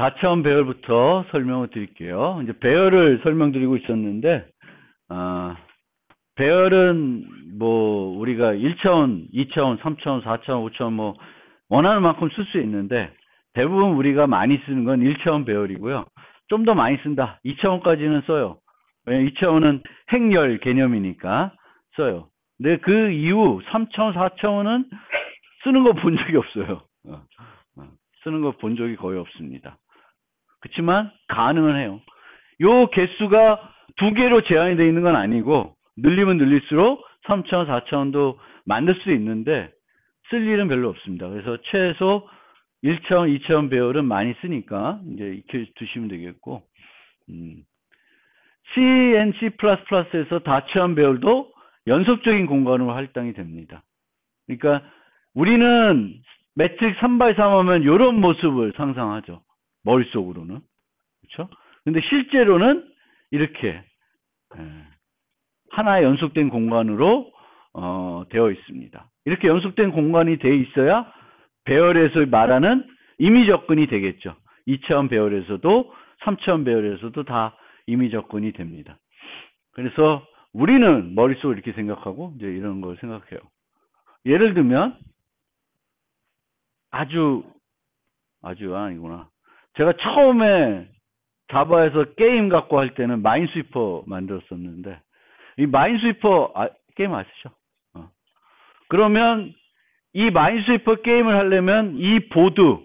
다차원 배열부터 설명을 드릴게요. 이제 배열을 설명드리고 있었는데, 배열은 뭐 우리가 1차원, 2차원, 3차원, 4차원, 5차원 뭐 원하는 만큼 쓸 수 있는데 대부분 우리가 많이 쓰는 건 1차원 배열이고요. 좀 더 많이 쓴다. 2차원까지는 써요. 왜냐면 2차원은 행렬 개념이니까 써요. 근데 그 이후 3차원, 4차원은 쓰는 거 본 적이 없어요. 쓰는 거 본 적이 거의 없습니다. 그렇지만 가능은 해요. 요 개수가 두 개로 제한이 되어 있는 건 아니고 늘리면 늘릴수록 3차원, 4차원도 만들 수 있는데 쓸 일은 별로 없습니다. 그래서 최소 1차원, 2차원 배열은 많이 쓰니까 이제 익혀 두시면 되겠고, C and C++에서 다차원 배열도 연속적인 공간으로 할당이 됩니다. 그러니까 우리는 매트릭스 3x3 하면 이런 모습을 상상하죠. 머릿속으로는. 그렇죠? 근데 실제로는 이렇게 하나의 연속된 공간으로 되어 있습니다. 이렇게 연속된 공간이 되어 있어야 배열에서 말하는 임의 접근이 되겠죠. 2차원 배열에서도 3차원 배열에서도 다 임의 접근이 됩니다. 그래서 우리는 머릿속으로 이렇게 생각하고 이제 이런 걸 생각해요. 예를 들면 아니구나. 제가 처음에 자바에서 게임 갖고 할 때는 마인스위퍼 만들었었는데 이 마인스위퍼 게임 아시죠? 그러면 이 마인스위퍼 게임을 하려면 이 보드,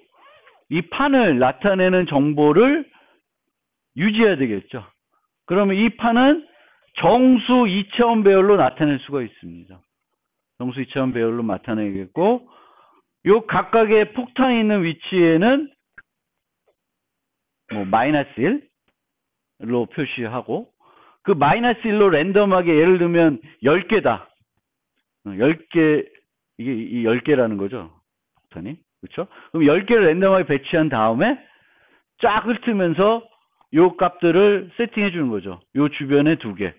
이 판을 나타내는 정보를 유지해야 되겠죠. 그러면 이 판은 정수 2차원 배열로 나타낼 수가 있습니다. 정수 2차원 배열로 나타내겠고, 요 각각의 폭탄이 있는 위치에는 뭐 마이너스 1로 표시하고, 그 마이너스 1로 랜덤하게 예를 들면 10개다. 10개, 이게 10개라는 거죠. 폭탄이. 그렇죠? 그럼 10개를 랜덤하게 배치한 다음에 쫙 훑으면서 요 값들을 세팅해 주는 거죠. 요 주변에 2개.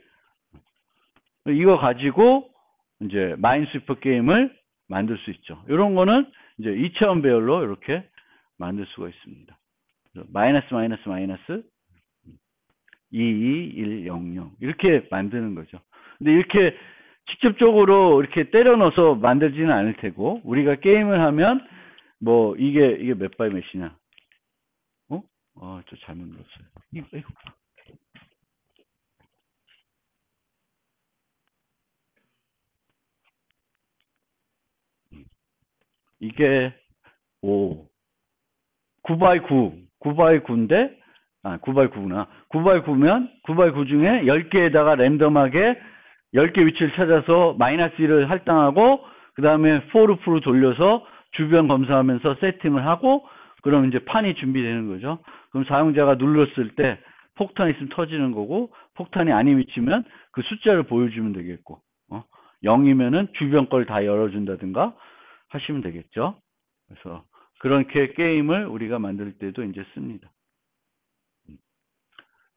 이거 가지고 이제 마인스위퍼 게임을 만들 수 있죠. 이런 거는 이제 2차원 배열로 이렇게 만들 수가 있습니다. 마이너스 2, 1, 0, 0 이렇게 만드는 거죠. 근데 이렇게 직접적으로 이렇게 때려 넣어서 만들지는 않을 테고 우리가 게임을 하면 뭐 이게 몇 바이 몇이냐? 저 잘못 눌렀어요. 이거. 이게 9x9인데 9x9구나. 9x9면 9x9 중에 10개에다가 랜덤하게 10개 위치를 찾아서 마이너스 1을 할당하고 그 다음에 for loop로 돌려서 주변 검사하면서 세팅을 하고 그럼 이제 판이 준비되는 거죠. 그럼 사용자가 눌렀을 때 폭탄이 있으면 터지는 거고 폭탄이 아닌 위치면 그 숫자를 보여주면 되겠고 0이면은 주변 걸 다 열어준다든가 하시면 되겠죠. 그래서 그렇게 게임을 우리가 만들 때도 이제 씁니다.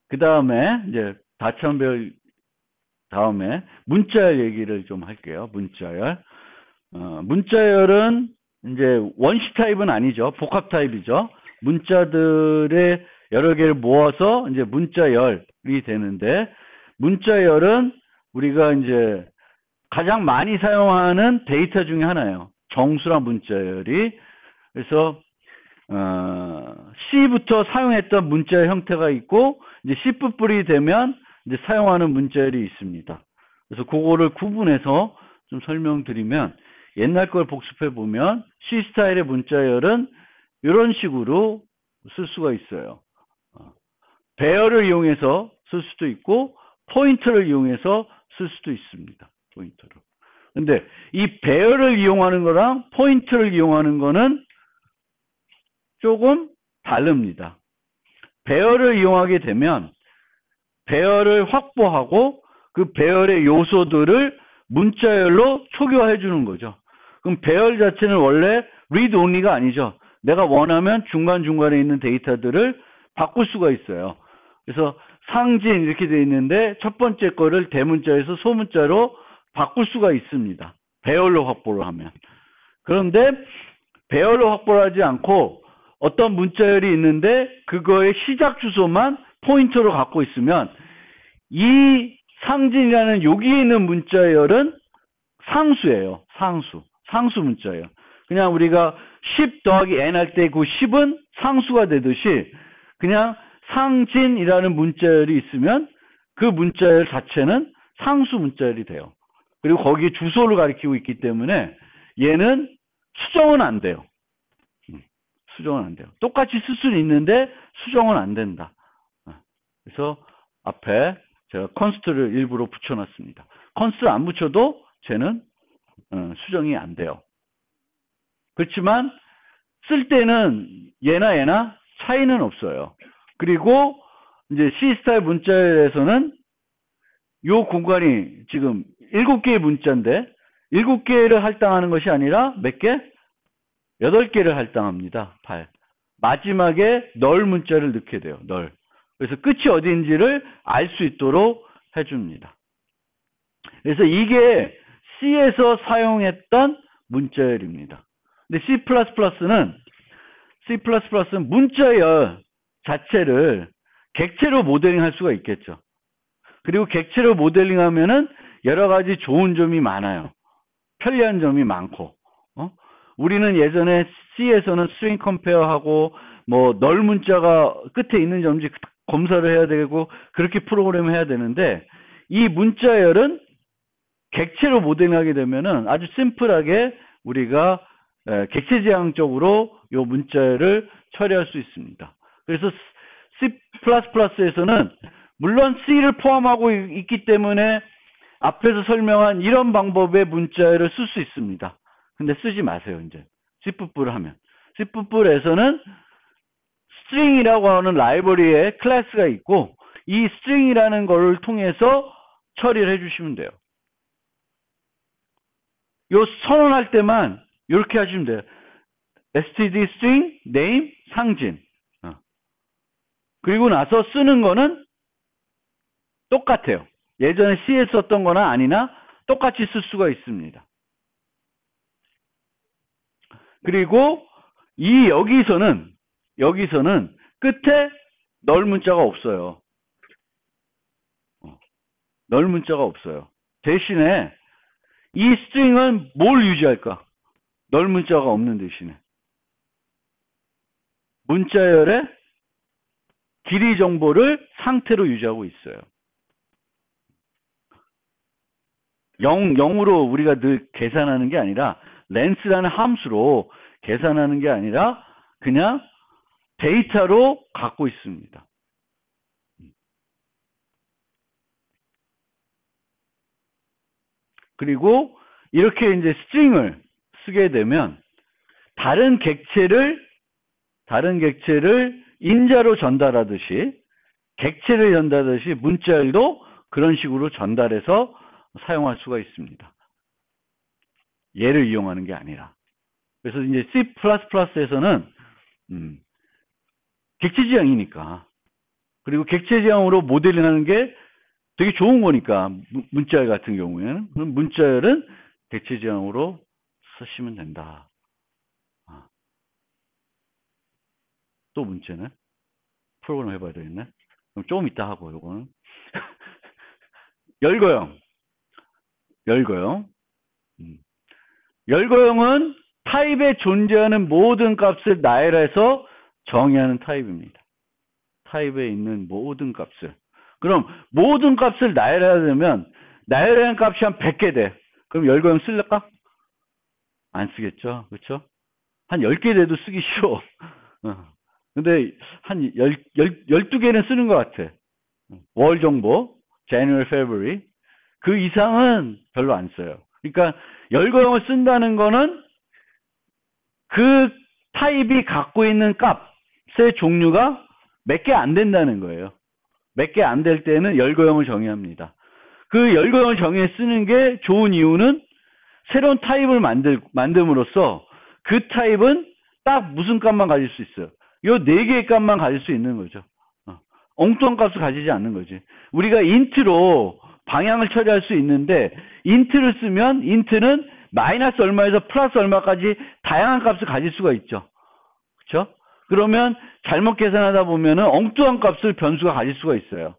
그 다음에 이제 다차원 배열 다음에 문자열 얘기를 좀 할게요. 문자열. 문자열은 이제 원시 타입은 아니죠. 복합 타입이죠. 문자들의 여러 개를 모아서 이제 문자열이 되는데 문자열은 우리가 이제 가장 많이 사용하는 데이터 중에 하나예요. 정수랑 문자열이. 그래서 C부터 사용했던 문자열 형태가 있고 이제 C++이 되면 이제 사용하는 문자열이 있습니다. 그래서 그거를 구분해서 좀 설명드리면 옛날 걸 복습해 보면 C 스타일의 문자열은 이런 식으로 쓸 수가 있어요. 배열을 이용해서 쓸 수도 있고 포인터를 이용해서 쓸 수도 있습니다. 포인터를. 근데 이 배열을 이용하는 거랑 포인터를 이용하는 거는 조금 다릅니다. 배열을 이용하게 되면 배열을 확보하고 그 배열의 요소들을 문자열로 초기화해 주는 거죠. 그럼 배열 자체는 원래 read only가 아니죠. 내가 원하면 중간중간에 있는 데이터들을 바꿀 수가 있어요. 그래서 상진 이렇게 돼 있는데 첫 번째 거를 대문자에서 소문자로 바꿀 수가 있습니다. 배열로 확보를 하면. 그런데 배열로 확보를 하지 않고 어떤 문자열이 있는데 그거의 시작 주소만 포인터로 갖고 있으면 이 상진이라는 여기에 있는 문자열은 상수예요. 상수 문자예요. 그냥 우리가 10 더하기 n 할 때 그 10은 상수가 되듯이 그냥 상진이라는 문자열이 있으면 그 문자열 자체는 상수 문자열이 돼요. 그리고 거기에 주소를 가리키고 있기 때문에 얘는 수정은 안 돼요. 수정은 안 돼요. 똑같이 쓸 수는 있는데 수정은 안 된다. 그래서 앞에 제가 컨스트를 일부러 붙여놨습니다. 컨스트를 안 붙여도 쟤는 수정이 안 돼요. 그렇지만 쓸 때는 얘나 차이는 없어요. 그리고 이제 C 스타일 문자열에서는 요 공간이 지금 7개의 문자인데 7개를 할당하는 것이 아니라 몇 개? 8개를 할당합니다. 8. 마지막에 널 문자를 넣게 돼요. 널. 그래서 끝이 어디인지를 알 수 있도록 해줍니다. 그래서 이게 C에서 사용했던 문자열입니다. 근데 C++는 문자열 자체를 객체로 모델링할 수가 있겠죠. 그리고 객체로 모델링하면은 여러 가지 좋은 점이 많아요. 편리한 점이 많고. 우리는 예전에 C에서는 string compare하고 뭐 널 문자가 끝에 있는 점인지 검사를 해야 되고 그렇게 프로그램을 해야 되는데 이 문자열은 객체로 모델링하게 되면은 아주 심플하게 우리가 객체지향적으로 이 문자열을 처리할 수 있습니다. 그래서 C++에서는 물론 C를 포함하고 있기 때문에 앞에서 설명한 이런 방법의 문자열을 쓸 수 있습니다. 근데 쓰지 마세요, 이제. C++를 하면. C++에서는 string이라고 하는 라이브러리에 클래스가 있고 이 string이라는 거를 통해서 처리를 해주시면 돼요. 요 선언할 때만 이렇게 하시면 돼요. std string name 상진. 그리고 나서 쓰는 거는 똑같아요. 예전에 C에 썼던 거나 아니나 똑같이 쓸 수가 있습니다. 그리고 여기서는 끝에 널 문자가 없어요. 널 문자가 없어요. 대신에 이 스트링은 뭘 유지할까? 널 문자가 없는 대신에 문자열의 길이 정보를 상태로 유지하고 있어요. 0으로 우리가 늘 계산하는 게 아니라 렌스라는 함수로 계산하는 게 아니라 그냥 데이터로 갖고 있습니다. 그리고 이렇게 이제 스트링을 쓰게 되면 다른 객체를 인자로 전달하듯이 객체를 전달하듯이 문자열도 그런 식으로 전달해서 사용할 수가 있습니다. 얘를 이용하는 게 아니라. 그래서 이제 C++에서는 객체지향이니까 그리고 객체지향으로 모델링하는 게 되게 좋은 거니까 문자열 같은 경우에는 그럼 문자열은 객체지향으로 쓰시면 된다. 또 문제는 프로그램 해봐야 되겠네. 그럼 조금 이따 하고 요거는 열거형은 타입에 존재하는 모든 값을 나열해서 정의하는 타입입니다. 타입에 있는 모든 값을. 그럼 모든 값을 나열해야 되면 나열해야 하는 값이 한 100개 돼. 그럼 열거형 쓸까? 안 쓰겠죠. 그렇죠? 한 10개 돼도 쓰기 쉬워. 근데 한 12개는 쓰는 것 같아. 월 정보, January, February. 그 이상은 별로 안 써요. 그러니까 열거형을 쓴다는 거는 그 타입이 갖고 있는 값의 종류가 몇 개 안 된다는 거예요. 몇 개 안 될 때는 열거형을 정의합니다. 그 열거형을 정의해 쓰는 게 좋은 이유는 새로운 타입을 만듦으로써 그 타입은 딱 무슨 값만 가질 수 있어요. 요 4개의 값만 가질 수 있는 거죠. 엉뚱한 값을 가지지 않는 거지. 우리가 인트로 방향을 처리할 수 있는데 인트를 쓰면 인트는 마이너스 얼마에서 플러스 얼마까지 다양한 값을 가질 수가 있죠. 그렇죠? 그러면 잘못 계산하다 보면은 엉뚱한 값을 변수가 가질 수가 있어요.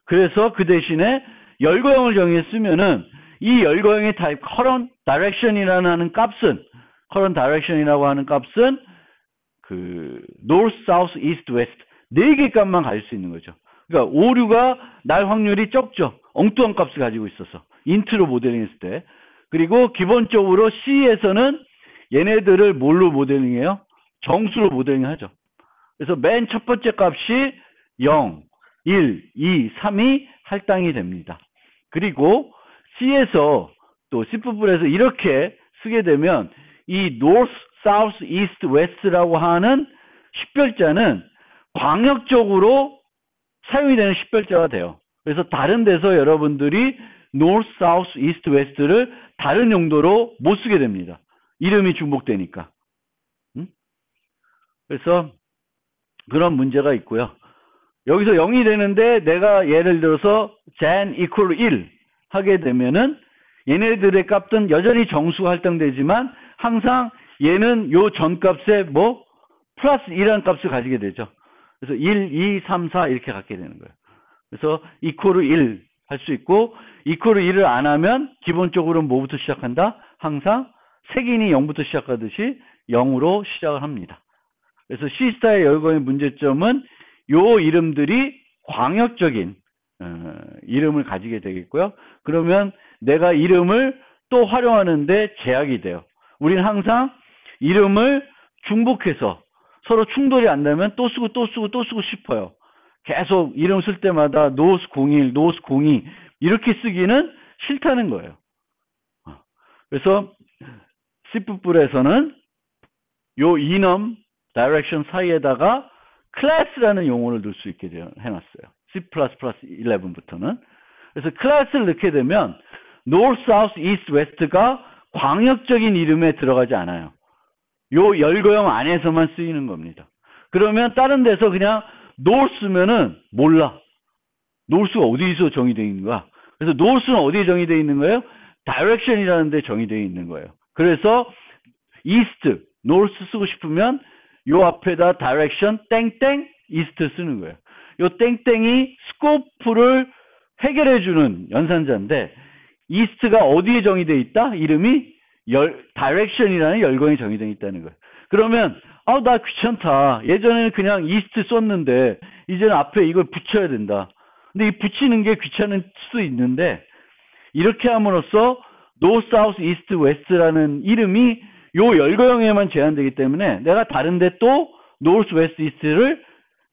그래서 그 대신에 열거형을 정의했으면은 이 열거형의 current direction이라는 값은 current direction이라고 하는 값은 그 north, south, east, west 네 개 값만 가질 수 있는 거죠. 그러니까 오류가 날 확률이 적죠. 엉뚱한 값을 가지고 있어서 인트로 모델링했을 때. 그리고 기본적으로 C에서는 얘네들을 뭘로 모델링해요? 정수로 모델링하죠. 그래서 맨 첫 번째 값이 0, 1, 2, 3이 할당이 됩니다. 그리고 C에서 또 C부분에서 이렇게 쓰게 되면 이 north, south, east, west라고 하는 식별자는 광역적으로 사용이 되는 식별자가 돼요. 그래서 다른 데서 여러분들이 north, south, east, west를 다른 용도로 못 쓰게 됩니다. 이름이 중복되니까. 그래서 그런 문제가 있고요. 여기서 0이 되는데 내가 예를 들어서 gen equal 1 하게 되면은 얘네들의 값은 여전히 정수가 할당되지만 항상 얘는 요 전값에 뭐 플러스 2라는 값을 가지게 되죠. 그래서 1, 2, 3, 4 이렇게 갖게 되는 거예요. 그래서 equal 1 할 수 있고 equal 1을 안 하면 기본적으로 뭐부터 시작한다? 항상 색인이 0부터 시작하듯이 0으로 시작을 합니다. 그래서 C스타의 열거의 문제점은 요 이름들이 광역적인 이름을 가지게 되겠고요. 그러면 내가 이름을 또 활용하는데 제약이 돼요. 우리는 항상 이름을 중복해서 서로 충돌이 안 되면 또 쓰고 또 쓰고 또 쓰고 싶어요. 계속 이름 쓸 때마다 노스 01, 노스 02 이렇게 쓰기는 싫다는 거예요. 그래서 C++에서는 요 이넘 다이렉션 사이에다가 클래스라는 용어를 넣을 수 있게 해놨어요. C++11부터는. 그래서 클래스를 넣게 되면 North, South, East, West가 광역적인 이름에 들어가지 않아요. 요 열거형 안에서만 쓰이는 겁니다. 그러면 다른 데서 그냥 North 쓰면은 몰라. North가 어디서 정의되어 있는 거야? 그래서 North는 어디에 정의되어 있는 거예요? Direction이라는 데 정의되어 있는 거예요. 그래서 East, North 쓰고 싶으면 요 앞에다 direction 땡땡 east 쓰는 거예요. 요 땡땡이 스코프를 해결해주는 연산자인데 east가 어디에 정의되어 있다? 이름이 direction이라는 열거에 정의되어 있다는 거예요. 그러면 나 귀찮다. 예전에는 그냥 east 썼는데 이제는 앞에 이걸 붙여야 된다. 근데 이 붙이는 게 귀찮을 수도 있는데 이렇게 함으로써 north, south, east, west라는 이름이 요 열거형에만 제한되기 때문에 내가 다른데 또 north, west, east를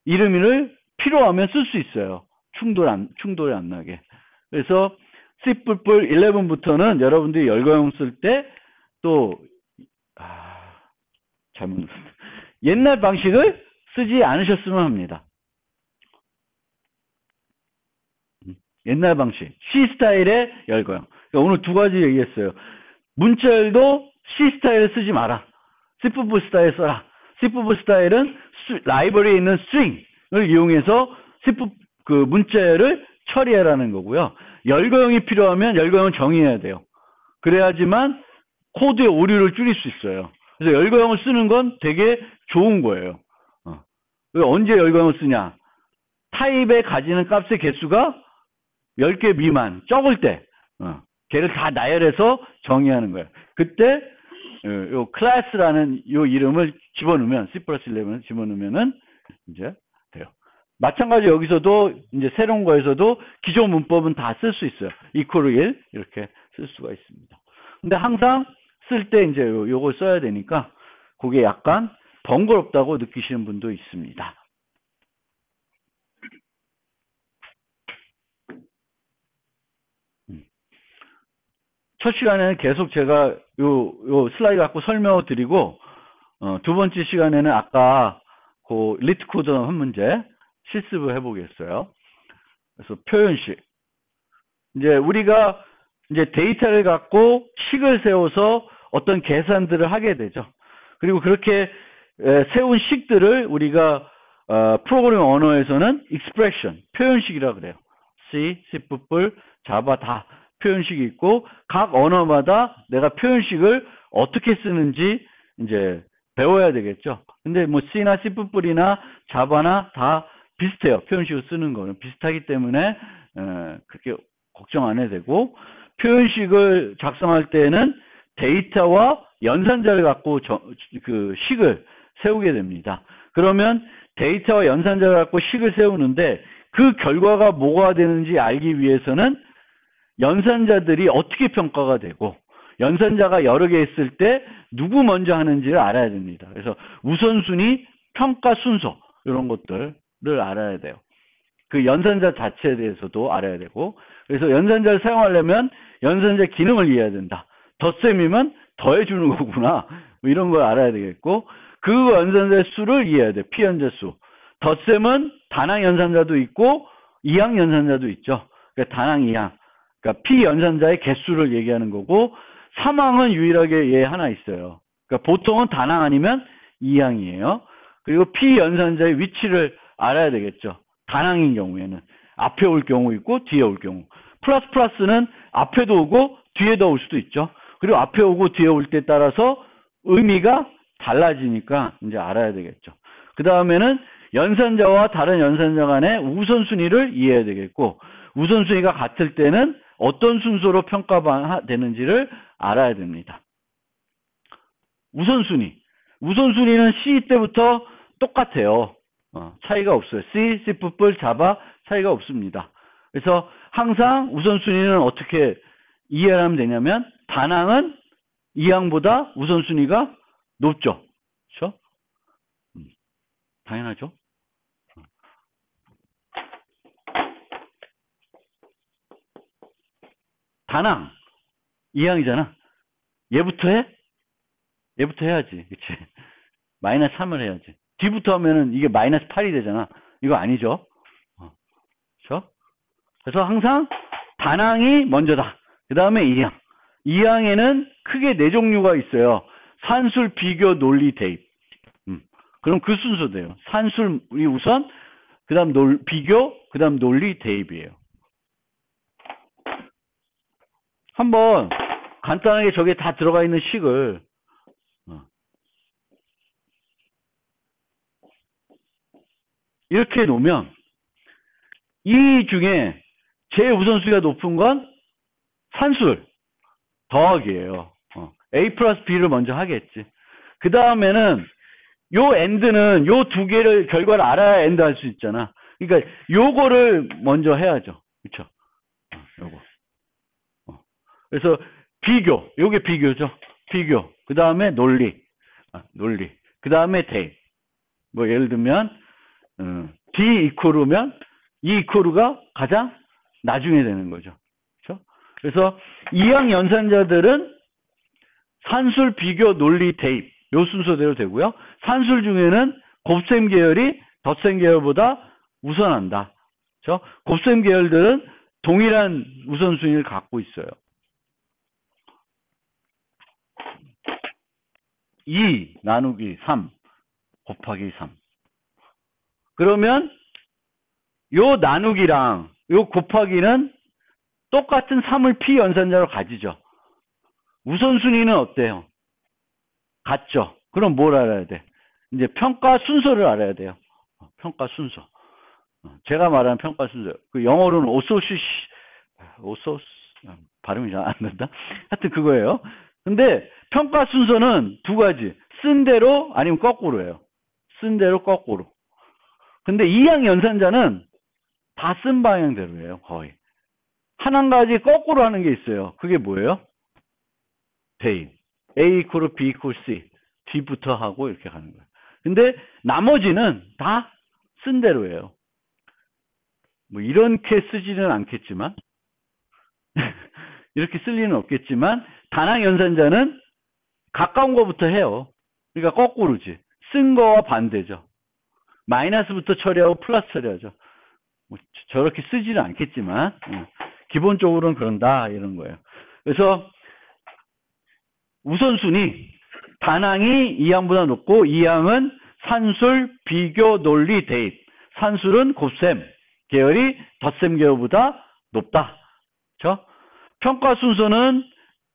이름을 필요하면 쓸 수 있어요. 충돌이 안 나게. 그래서 C++11부터는 여러분들이 열거형 쓸 때 또 잘못 눌렀다. 옛날 방식을 쓰지 않으셨으면 합니다. 옛날 방식 C 스타일의 열거형. 그러니까 오늘 두 가지 얘기했어요. 문자열도 C 스타일을 쓰지 마라. C++ 스타일 써라. C++ 스타일은 라이브러리에 있는 string을 이용해서 문자열을 처리하라는 거고요. 열거형이 필요하면 열거형 정의해야 돼요. 그래야지만 코드의 오류를 줄일 수 있어요. 그래서 열거형을 쓰는 건 되게 좋은 거예요. 언제 열거형을 쓰냐? 타입에 가지는 값의 개수가 10개 미만, 적을 때 걔를 다 나열해서 정의하는 거예요. 그때 요 클래스라는 요 이름을 집어넣으면 C++11을 집어넣으면은 이제 돼요. 마찬가지 여기서도 이제 새로운 거에서도 기존 문법은 다 쓸 수 있어요. equal 1 이렇게 쓸 수가 있습니다. 근데 항상 쓸 때 이제 요걸 써야 되니까 그게 약간 번거롭다고 느끼시는 분도 있습니다. 첫 시간에는 계속 제가 요 슬라이드 갖고 설명을 드리고, 두 번째 시간에는 아까 그 리트 코드 한 문제 실습을 해보겠어요. 그래서 표현식. 이제 우리가 이제 데이터를 갖고 식을 세워서 어떤 계산들을 하게 되죠. 그리고 그렇게 세운 식들을 우리가 프로그래밍 언어에서는 expression, 표현식이라고 그래요. C, C++, 자바 다 표현식이 있고 각 언어마다 내가 표현식을 어떻게 쓰는지 이제 배워야 되겠죠. 근데 뭐 C나 C++이나 자바나 다 비슷해요. 표현식을 쓰는 거는 비슷하기 때문에 그렇게 걱정 안 해도 되고, 표현식을 작성할 때는 데이터와 연산자를 갖고 그 식을 세우게 됩니다. 그러면 데이터와 연산자를 갖고 식을 세우는데 그 결과가 뭐가 되는지 알기 위해서는 연산자들이 어떻게 평가가 되고 연산자가 여러 개 있을 때 누구 먼저 하는지를 알아야 됩니다. 그래서 우선순위, 평가 순서 이런 것들을 알아야 돼요. 그 연산자 자체에 대해서도 알아야 되고, 그래서 연산자를 사용하려면 연산자 기능을 이해해야 된다. 덧셈이면 더해주는 거구나. 뭐 이런 걸 알아야 되겠고, 그 연산자의 수를 이해해야 돼. 피연자 수. 덧셈은 단항 연산자도 있고 이항 연산자도 있죠. 그러니까 단항, 이항. 그러니까 피연산자의 개수를 얘기하는 거고, 삼항은 유일하게 얘 하나 있어요. 그러니까 보통은 단항 아니면 이항이에요. 그리고 피연산자의 위치를 알아야 되겠죠. 단항인 경우에는 앞에 올 경우 있고 뒤에 올 경우. 플러스는 앞에도 오고 뒤에도 올 수도 있죠. 그리고 앞에 오고 뒤에 올 때 따라서 의미가 달라지니까 이제 알아야 되겠죠. 그 다음에는 연산자와 다른 연산자 간의 우선순위를 이해해야 되겠고, 우선순위가 같을 때는 어떤 순서로 평가되는지를 알아야 됩니다. 우선순위는 C 때부터 똑같아요. 차이가 없어요. C, C++, 자바 차이가 없습니다. 그래서 항상 우선순위는 어떻게 이해를 하면 되냐면, 단항은 이항보다 우선순위가 높죠. 그렇죠? 당연하죠. 단항, 이항이잖아. 얘부터 해? 얘부터 해야지. 그치? 마이너스 3을 해야지. 뒤부터 하면은 이게 마이너스 8이 되잖아. 이거 아니죠? 그렇죠? 그래서 항상 단항이 먼저다. 그 다음에 이항. 이항에는 크게 4종류가 있어요. 산술, 비교, 논리, 대입. 그럼 그 순서대로. 산술이 우선, 그 다음 비교, 그 다음 논리, 대입이에요. 한번 간단하게 저게 다 들어가 있는 식을 이렇게 놓으면, 이 중에 제일 우선순위가 높은 건 산술 더하기예요. A 플러스 B를 먼저 하겠지. 그 다음에는 요 엔드는 요 두 개를 결과를 알아야 엔드 할 수 있잖아. 그러니까 요거를 먼저 해야죠. 그쵸? 요거. 그래서 비교, 요게 비교죠. 비교. 그 다음에 논리. 그 다음에 대입. 뭐 예를 들면 D 이퀄이면 E 이퀄가 가장 나중에 되는 거죠. 그렇죠? 그래서 이항 연산자들은 산술, 비교, 논리, 대입 요 순서대로 되고요. 산술 중에는 곱셈 계열이 덧셈 계열보다 우선한다. 그렇죠? 곱셈 계열들은 동일한 우선순위를 갖고 있어요. 2 나누기 3 곱하기 3. 그러면 요 나누기랑 요 곱하기는 똑같은 3을 피연산자로 가지죠. 우선순위는 어때요? 같죠. 그럼 뭘 알아야 돼? 이제 평가 순서를 알아야 돼요. 평가 순서. 제가 말하는 평가 순서. 그 영어로는 오소스 발음이 잘 안 된다. 하여튼 그거예요. 근데 평가 순서는 두 가지. 쓴 대로 아니면 거꾸로예요. 쓴 대로 거꾸로. 근데 이항 연산자는 다 쓴 방향대로예요. 거의. 한 가지 거꾸로 하는 게 있어요. 그게 뭐예요? 대입. A 이퀄 B 이퀄 C. 뒤부터 하고 이렇게 가는 거예요. 근데 나머지는 다 쓴 대로예요. 뭐 이렇게 쓰지는 않겠지만 이렇게 쓸 리는 없겠지만 단항 연산자는 가까운 거부터 해요. 그러니까 거꾸로지. 쓴 거와 반대죠. 마이너스부터 처리하고 플러스 처리하죠. 뭐 저렇게 쓰지는 않겠지만 기본적으로는 그런다 이런 거예요. 그래서 우선순위 단항이 이항보다 높고 이항은 산술, 비교, 논리, 대입. 산술은 곱셈 계열이 덧셈 계열보다 높다. 그렇죠? 평가 순서는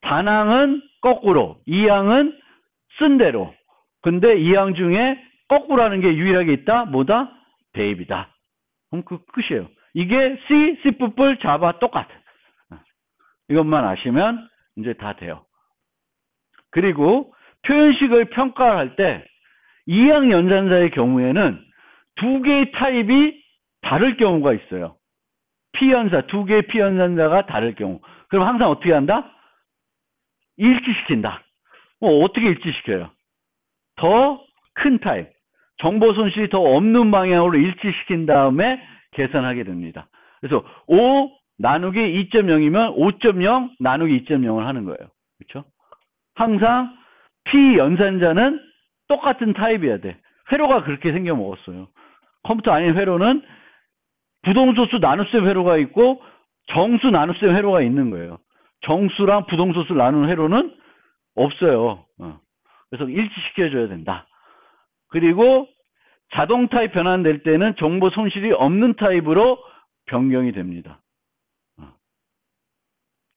단항은 거꾸로, 이항은 쓴 대로, 근데 이 항 중에 거꾸로 하는 게 유일하게 있다. 뭐다? 대입이다. 그럼 그 끝이에요. 이게 C, C뿔, 자바 똑같아. 이것만 아시면 이제 다 돼요. 그리고 표현식을 평가할 때 이항 연산자의 경우에는 두 개의 타입이 다를 경우가 있어요. P연사, 두 개의 P연산자가 다를 경우. 그럼 항상 어떻게 한다? 일치시킨다. 어떻게 일치시켜요? 더 큰 타입, 정보 손실이 더 없는 방향으로 일치시킨 다음에 계산하게 됩니다. 그래서 5 나누기 2.0이면 5.0 나누기 2.0을 하는 거예요. 그렇죠? 항상 P 연산자는 똑같은 타입이어야 돼. 회로가 그렇게 생겨 먹었어요. 컴퓨터 아닌 회로는 부동소수 나눗셈 회로가 있고 정수 나눗셈 회로가 있는 거예요. 정수랑 부동소수 나누는 회로는 없어요. 그래서 일치시켜줘야 된다. 그리고 자동 타입 변환될 때는 정보 손실이 없는 타입으로 변경이 됩니다.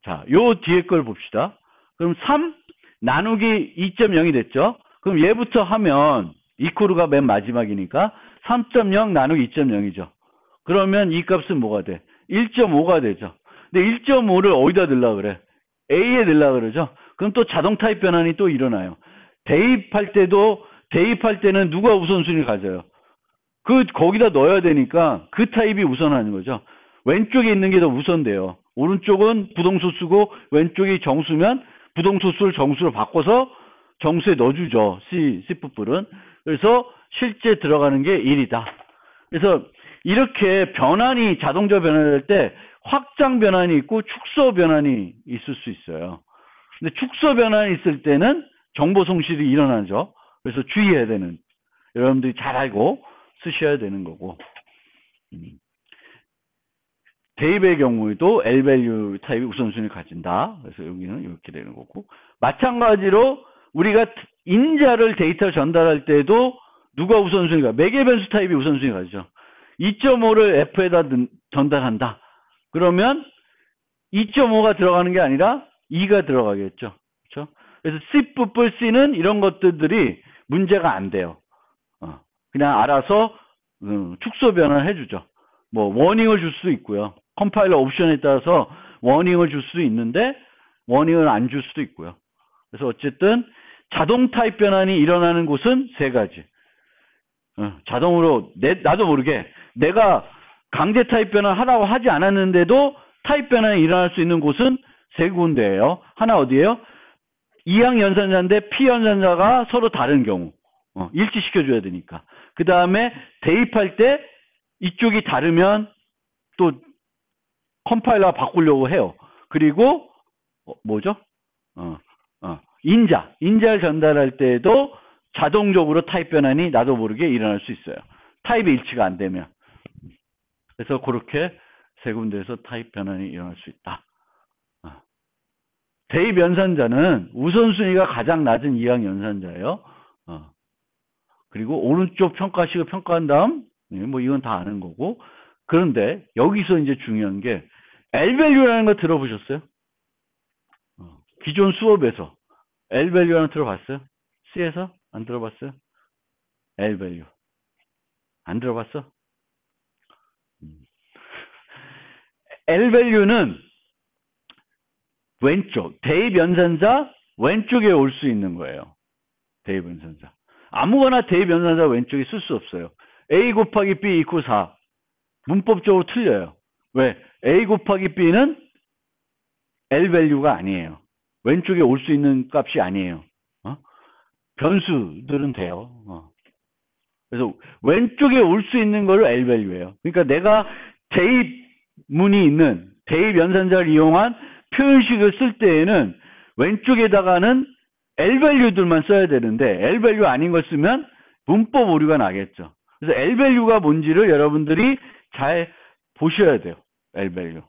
자, 요 뒤에 걸 봅시다. 그럼 3 나누기 2.0이 됐죠? 그럼 얘부터 하면 이코르가 맨 마지막이니까 3.0 나누기 2.0이죠. 그러면 이 값은 뭐가 돼? 1.5가 되죠. 근데 1.5를 어디다 넣으려고 그래? A에 넣으려고 그러죠? 그럼 또 자동 타입 변환이 또 일어나요. 대입할 때는 누가 우선순위를 가져요? 거기다 넣어야 되니까 그 타입이 우선하는 거죠. 왼쪽에 있는 게 더 우선돼요. 오른쪽은 부동소수고 왼쪽이 정수면 부동소수를 정수로 바꿔서 정수에 넣어주죠. C뿔은. 그래서 실제 들어가는 게 1이다. 그래서 이렇게 변환이 자동적으로 변환될 때 확장 변환이 있고 축소 변환이 있을 수 있어요. 근데 축소 변환이 있을 때는 정보 손실이 일어나죠. 그래서 주의해야 되는, 여러분들이 잘 알고 쓰셔야 되는 거고. 대입의 경우에도 L밸류 타입이 우선순위를 가진다. 그래서 여기는 이렇게 되는 거고. 마찬가지로 우리가 인자를 데이터를 전달할 때도 누가 우선순위가, 매개변수 타입이 우선순위 가지죠. 2.5를 F에다 전달한다. 그러면 2.5가 들어가는 게 아니라 2가 들어가겠죠. 그렇죠? 그래서 C뿔 C는 이런 것들이 문제가 안 돼요. 그냥 알아서 축소 변환을 해주죠. 뭐 워닝을 줄 수도 있고요. 컴파일러 옵션에 따라서 워닝을 줄 수도 있는데 워닝을 안 줄 수도 있고요. 그래서 어쨌든 자동 타입 변환이 일어나는 곳은 세 가지. 자동으로 나도 모르게 내가 강제 타입 변환 하라고 하지 않았는데도 타입 변환이 일어날 수 있는 곳은 세 군데예요. 하나 어디예요? 이항 연산자인데 P 연산자가 서로 다른 경우 일치시켜줘야 되니까. 그 다음에 대입할 때 이쪽이 다르면 또 컴파일러 바꾸려고 해요. 그리고 뭐죠? 인자를 전달할 때에도 자동적으로 타입 변환이 나도 모르게 일어날 수 있어요. 타입이 일치가 안 되면. 그래서 그렇게 세 군데에서 타입 변환이 일어날 수 있다. 대입 연산자는 우선순위가 가장 낮은 이항 연산자예요. 그리고 오른쪽 평가식을 평가한 다음, 뭐 이건 다 아는 거고. 그런데 여기서 이제 중요한 게 L밸류라는 거 들어보셨어요? 기존 수업에서 L밸류라는 거 들어봤어요? C에서? 안 들어봤어요? L밸류. 안 들어봤어? L밸류는 왼쪽, 대입 연산자 왼쪽에 올 수 있는 거예요. 대입 연산자. 아무거나 대입 연산자 왼쪽에 쓸 수 없어요. A 곱하기 B 이퀄 4. 문법적으로 틀려요. 왜? A 곱하기 B는 L밸류가 아니에요. 왼쪽에 올 수 있는 값이 아니에요. 변수들은 돼요. 그래서 왼쪽에 올 수 있는 거를 L밸류예요. 그러니까 내가 대입문이 있는 대입 연산자를 이용한 표현식을 쓸 때에는 왼쪽에다가는 L밸류들만 써야 되는데 L밸류 아닌 걸 쓰면 문법 오류가 나겠죠. 그래서 L밸류가 뭔지를 여러분들이 잘 보셔야 돼요. L밸류.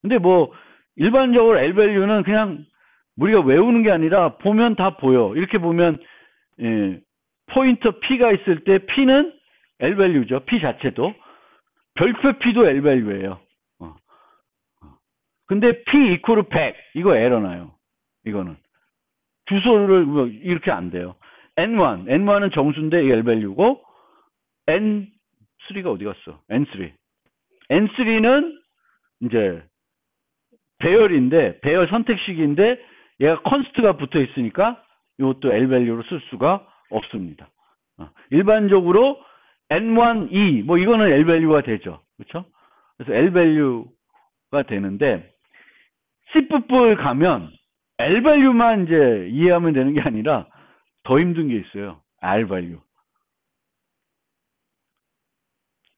근데 뭐 일반적으로 L밸류는 그냥 우리가 외우는 게 아니라 보면 다 보여. 이렇게 보면 포인터 P가 있을 때 P는 L밸류죠. P 자체도. 별표 P도 L밸류예요. 근데 P 이퀄 100 이거 에러 나요. 이거는 주소를 이렇게 안 돼요. N1은 정수인데 L 밸류고, N3가 어디 갔어? N3는 이제 배열인데, 배열 선택식인데, 얘가 컨스트가 붙어 있으니까 이것도 L 밸류로 쓸 수가 없습니다. 일반적으로 N1, E, 뭐 이거는 L 밸류가 되죠. 그렇죠? 그래서 L 밸류가 되는데, C뿔 가면 L 밸류만 이제 이해하면 되는 게 아니라 더 힘든 게 있어요. R 밸류.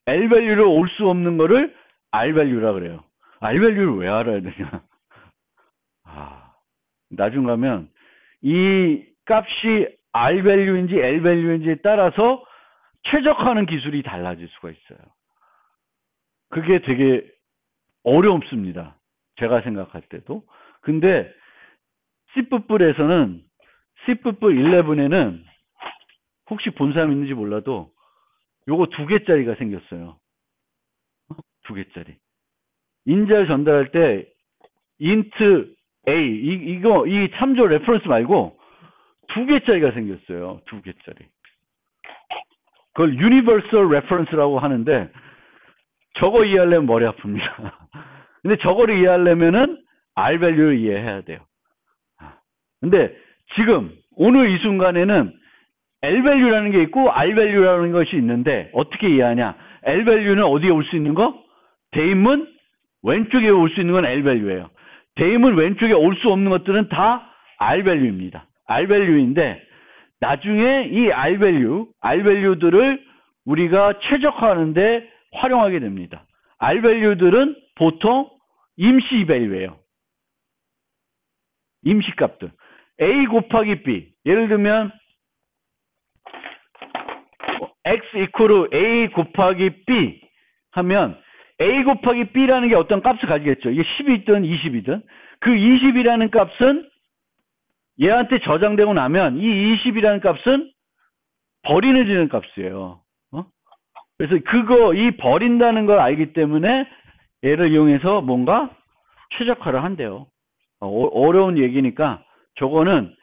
L 밸류를 올 수 없는 거를 R 밸류라 그래요. R 밸류를 왜 알아야 되냐? 나중 가면 이 값이 R 밸류인지 L 밸류인지에 따라서 최적화하는 기술이 달라질 수가 있어요. 그게 되게 어렵습니다. 제가 생각할 때도. 근데 C뿔에서는 C뿔 11에는 혹시 본 사람 있는지 몰라도 요거 2개짜리가 생겼어요. 2개짜리. 인자를 전달할 때 int A 이 참조 레퍼런스 말고 2개짜리가 생겼어요. 2개짜리. 그걸 universal reference라고 하는데 저거 이해하려면 머리 아픕니다. 근데 저거를 이해하려면은 R 밸류를 이해해야 돼요. 근데 지금 오늘 이 순간에는 L 밸류라는 게 있고 R 밸류라는 것이 있는데 어떻게 이해하냐? L 밸류는 어디에 올 수 있는 거? 대입문 왼쪽에 올 수 있는 건 L 밸류예요. 대입문 왼쪽에 올 수 없는 것들은 다 R 밸류입니다. R 밸류인데 나중에 이 R 밸류들을 우리가 최적화하는데 활용하게 됩니다. R 밸류들은 보통 임시 밸류예요. 임시값들. A 곱하기 B. 예를 들면 X 이퀄 A 곱하기 B 하면 A 곱하기 B라는 게 어떤 값을 가지겠죠. 이게 10이든 20이든. 그 20이라는 값은 얘한테 저장되고 나면 이 20이라는 값은 버리는 값이에요. 그래서 이 버린다는 걸 알기 때문에 얘를 이용해서 뭔가 최적화를 한대요. 어려운 얘기니까 저거는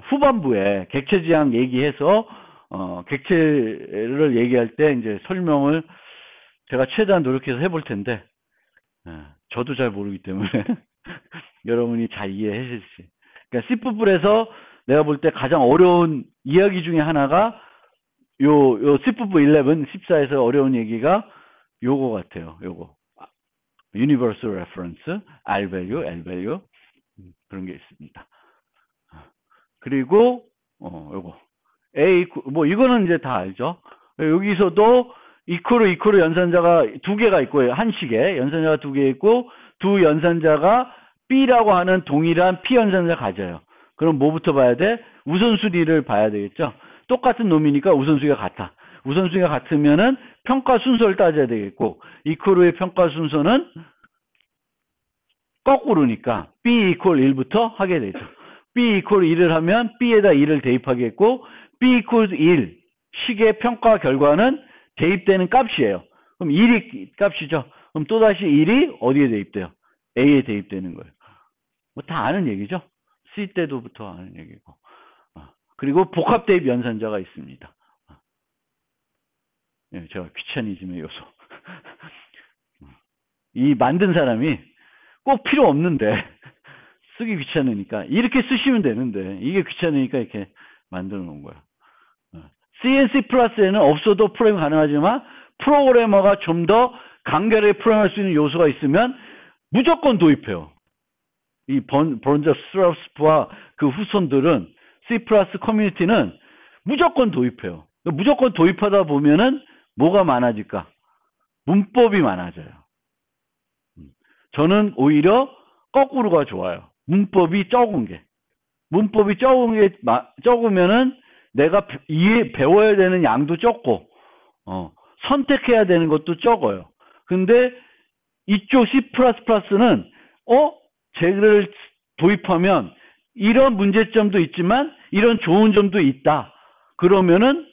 후반부에 객체지향 얘기해서 객체를 얘기할 때 이제 설명을 제가 최대한 노력해서 해볼 텐데 저도 잘 모르기 때문에 여러분이 잘 이해해 주시지. 그러니까 C뿔에서 내가 볼 때 가장 어려운 이야기 중에 하나가 요 C뿔 11, 14에서 어려운 얘기가 요거 같아요. 요거. Universal Reference, R value, L value 그런 게 있습니다. 그리고 요거 A 뭐 이거는 이제 다 알죠. 여기서도 이퀄 연산자가 2개가 있고 한 식에 연산자가 2개 있고 두 연산자가 B라고 하는 동일한 P 연산자 가져요. 그럼 뭐부터 봐야 돼? 우선순위를 봐야 되겠죠. 똑같은 놈이니까 우선순위가 같아. 우선순위가 같으면은 평가 순서를 따져야 되겠고 이퀄의 평가 순서는 거꾸로니까 B 이퀄 1부터 하게 되죠. B 이퀄 1을 하면 B에다 1을 대입하겠고 B 이퀄 1 식의 평가 결과는 대입되는 값이에요. 그럼 1이 값이죠. 그럼 또다시 1이 어디에 대입돼요? A에 대입되는 거예요. 뭐 다 아는 얘기죠. C 때도부터 아는 얘기고. 그리고 복합 대입 연산자가 있습니다. 예, 제가 귀차니즘의 요소. 이 만든 사람이 꼭 필요 없는데 쓰기 귀찮으니까 이렇게 쓰시면 되는데 이게 귀찮으니까 이렇게 만들어 놓은 거야. CNC 플러스에는 없어도 프로그램 가능하지만 프로그래머가 좀 더 간결하게 프로그램할 수 있는 요소가 있으면 무조건 도입해요. 이 번저 스트라우스와 그 후손들은 C 플러스 커뮤니티는 무조건 도입해요. 무조건 도입하다 보면은 뭐가 많아질까? 문법이 많아져요. 저는 오히려 거꾸로가 좋아요. 문법이 적은 게. 문법이 적으면은 내가 배워야 되는 양도 적고, 선택해야 되는 것도 적어요. 근데 이쪽 C++는, 쟤를 도입하면 이런 문제점도 있지만 이런 좋은 점도 있다. 그러면은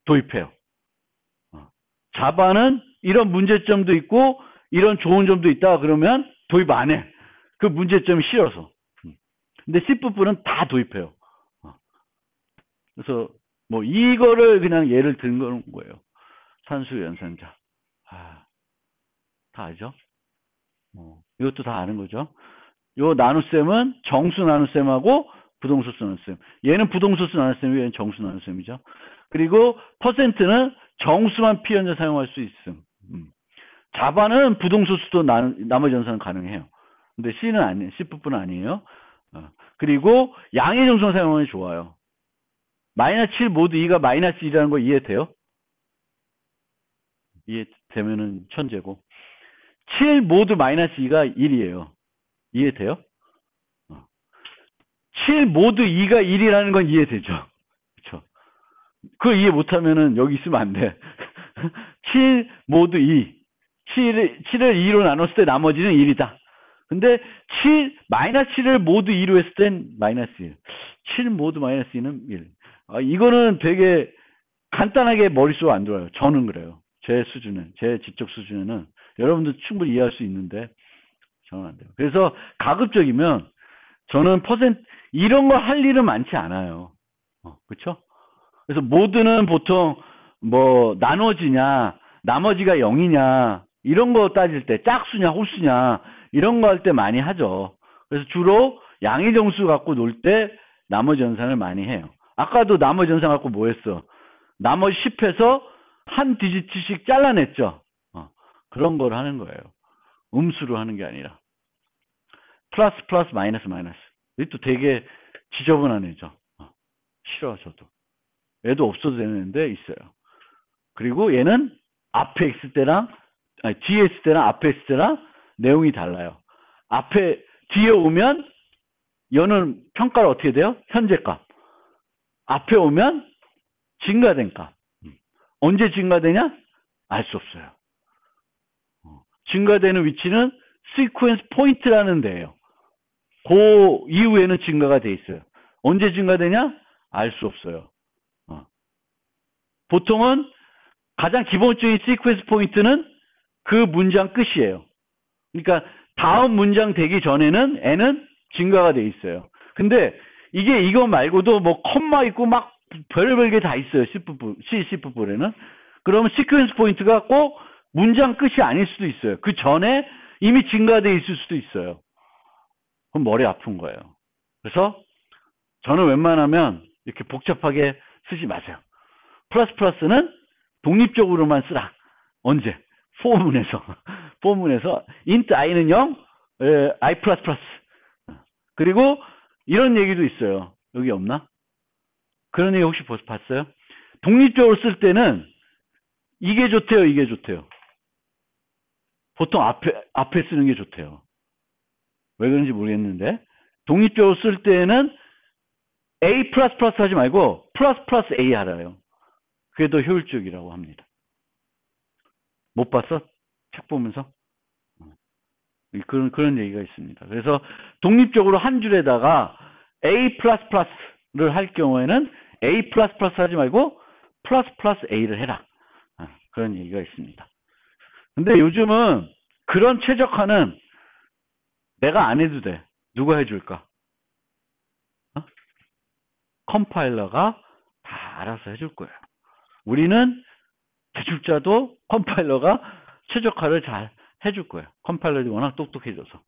도입해요. 자바는 이런 문제점도 있고 이런 좋은 점도 있다. 그러면 도입 안 해. 그 문제점이 싫어서. 근데 C뿔은 다 도입해요. 그래서 뭐 이거를 그냥 예를 든 거예요. 산수 연산자. 다 알죠? 이것도 다 아는 거죠. 요 나눗셈은 정수 나눗셈하고 부동소수 나눗셈. 얘는 부동소수 나눗셈이고 얘는 정수 나눗셈이죠. 그리고 퍼센트는 정수만 피현재 사용할 수 있음. 자바는 부동소수도 나머지 연산은 가능해요. 근데 C는 아니에요. C부분은 아니에요. 그리고 양의 정수만 사용하면 좋아요. 마이너스 7 모두 2가 마이너스 1이라는 거 이해돼요? 이해되면은 천재고. 7 모두 마이너스 2가 1이에요. 이해돼요? 7 모두 2가 1이라는 건 이해되죠? 그쵸? 그걸 이해 못하면은 여기 있으면 안 돼. 7 모두 2. 7을 2로 나눴을 때 나머지는 1이다. 근데 마이너스 7을 모두 2로 했을 땐 마이너스 1. 7 모두 마이너스 2는 1. 이거는 되게 간단하게 머릿속 안 들어요. 저는 그래요. 제 지적 수준에는. 여러분도 충분히 이해할 수 있는데, 저는 안 돼요. 그래서 가급적이면, 저는 이런 거 할 일은 많지 않아요. 그쵸? 그래서 모두는 보통, 나눠지냐, 나머지가 0이냐, 이런 거 따질 때, 짝수냐, 홀수냐, 이런 거 할 때 많이 하죠. 그래서 주로 양의 정수 갖고 놀 때, 나머지 연산을 많이 해요. 아까도 나머지 연산 갖고 뭐 했어? 나머지 10에서 한 디지트씩 잘라냈죠. 그런 걸 하는 거예요. 음수로 하는 게 아니라. 플러스, 마이너스. 이것도 되게 지저분한 애죠. 싫어, 저도. 얘도 없어도 되는데 있어요. 그리고 얘는 앞에 있을 때랑, 뒤에 있을 때랑 앞에 있을 때랑 내용이 달라요. 뒤에 오면, 얘는 평가를 어떻게 돼요? 현재 값. 앞에 오면 증가된 값. 언제 증가되냐? 알 수 없어요. 증가되는 위치는 시퀀스 포인트라는 데예요. 그 이후에는 증가가 돼 있어요. 언제 증가되냐? 알 수 없어요. 보통은 가장 기본적인 시퀀스 포인트는 그 문장 끝이에요. 그러니까 다음 문장 되기 전에는 n은 증가가 돼 있어요. 근데 이거 말고도 컴마 있고 막 별별 게 다 있어요. C부분에는. 그러면 시퀀스 포인트가 꼭 문장 끝이 아닐 수도 있어요. 그 전에 이미 증가돼 있을 수도 있어요. 그럼 머리 아픈 거예요. 그래서 저는 웬만하면 이렇게 복잡하게 쓰지 마세요. 플러스는 독립적으로만 쓰라. 언제? 포문에서 int i는 0, i++. 그리고 이런 얘기도 있어요. 여기 없나? 그런 얘기 혹시 봤어요? 독립적으로 쓸 때는 이게 좋대요, 이게 좋대요. 보통 앞에 쓰는 게 좋대요. 왜 그런지 모르겠는데 독립적으로 쓸 때는 A++ 하지 말고 플러스 A 하라요. 그게 더 효율적이라고 합니다. 못 봤어? 책 보면서? 그런 얘기가 있습니다. 그래서 독립적으로 한 줄에다가 A++를 할 경우에는 A++ 하지 말고 플러스 A를 해라. 그런 얘기가 있습니다. 근데 요즘은 그런 최적화는 내가 안 해도 돼. 누가 해줄까? 컴파일러가 다 알아서 해줄 거예요. 우리는 제출자도 컴파일러가 최적화를 잘 해줄 거예요. 컴파일러들이 워낙 똑똑해져서.